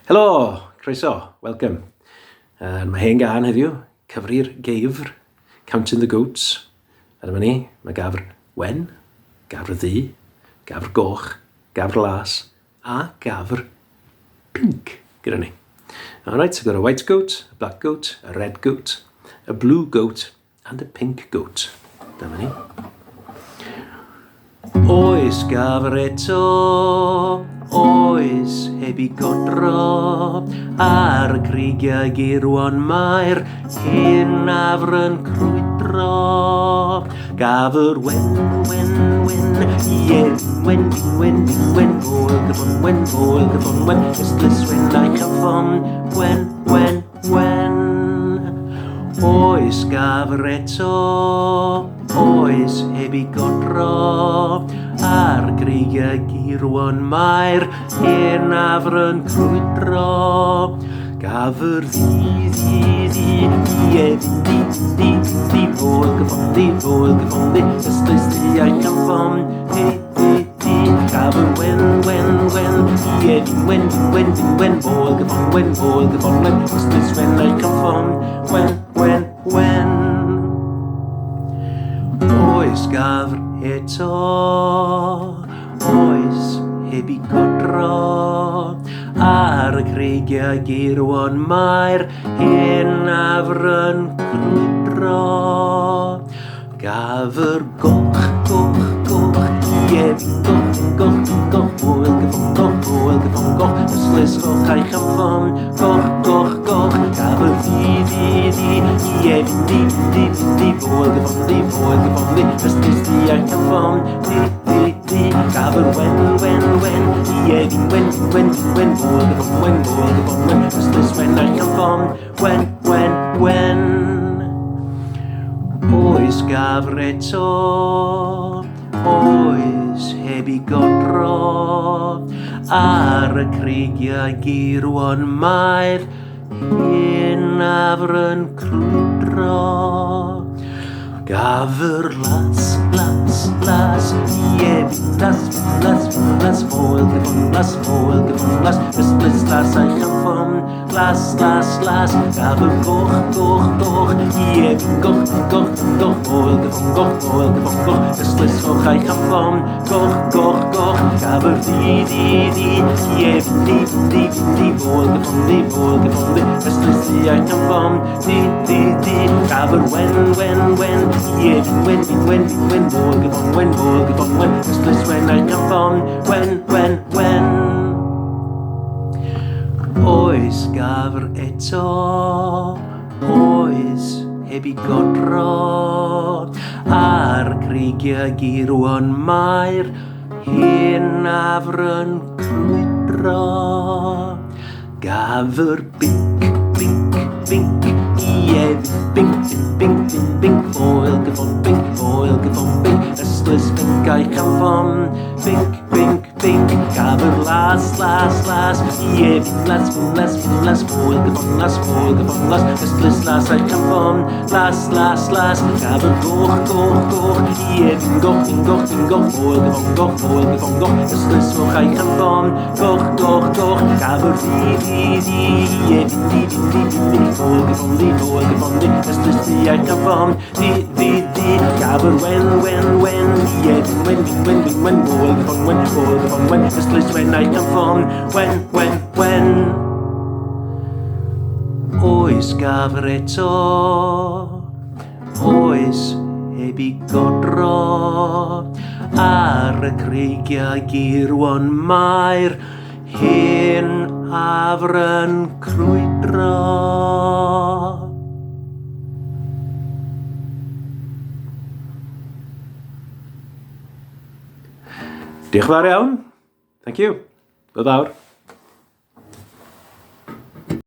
Helo, croeso, welcome. Mae hen gan heddiw, Cyfri'r Geifr, Counting the Goats. A dyma ni, mae Gafr Wen, Gafr Ddu, Gafr Goch, Gafr Las, a Gafr Pink gyda ni. Alright, so got a white goat, a black goat, a red goat, a blue goat, and a pink goat. Dyma ni. Oes Gafr Eto, oes heb I godro, ar y crigiau girwan mae'r hen afr yn crwydro. Gafr wen, wen, bwyl gyfon, wen, ystlys wen a'i chyfon, wen. Oes Gafr Eto, oes heb I godro, ar greigiau girwan mae'r hen afr yn crwydro. Gafr ddi, bwyl gyfon, ystlys di a'i chyfon, Gafr wen, wen, bwyl gyfon, ystlys wen a'i chyfon, wen. Oes Gafr Eto, oes heb I godro, ar y creigiau girwan mae'r hen afr yn crwydro. Gafr goch, bwyl gyfon, ystlys goch a'i chyfon, goch. Gafr ddi, bwyl gyfon, ystlys di a'i chyfon, Gafr wen, bwyl gyfon, ystlys wen a'i chyfon, wen. Oes Gafr Eto, oes heb I godro, ar y creigiau girwan mae'r hen afr yn crwydro. Gafr las, bwyl gyfon, ystlys las a'i chyfon, las. Gafr goch, bwyl gyfon, ystlys goch a'i chyfon, goch. Gafr ddi, bwyl gyfon, ystlys di a'i chyfon, Gafr wen, bwyl gyfon, ystlys wen a'i chyfon, wen. Oes Gafr Eto, oes heb I godro, ar creigiau girwan mae'r hen afr yn crwydro. Gafr bink, bwyl gyfon, ystlys bink a'i chyfon, bink. Gafr las, bwyl gyfon, ystlys las a'i chyfon, las. Gafr goch, bwyl gyfon, ystlys goch a'i chyfon, goch. Gafr ddi, bwyl gyfon, ystlys di a'i chyfon, Gafr wen, bwyl gyfon, ystlys wen a'i chyfon, wen. Oes Gafr Eto, oes heb I godro, ar y creigiau girwan mae'r hen afr yn crwydro. Diolch yn fawr iawn. Thank you. Hwyl fawr.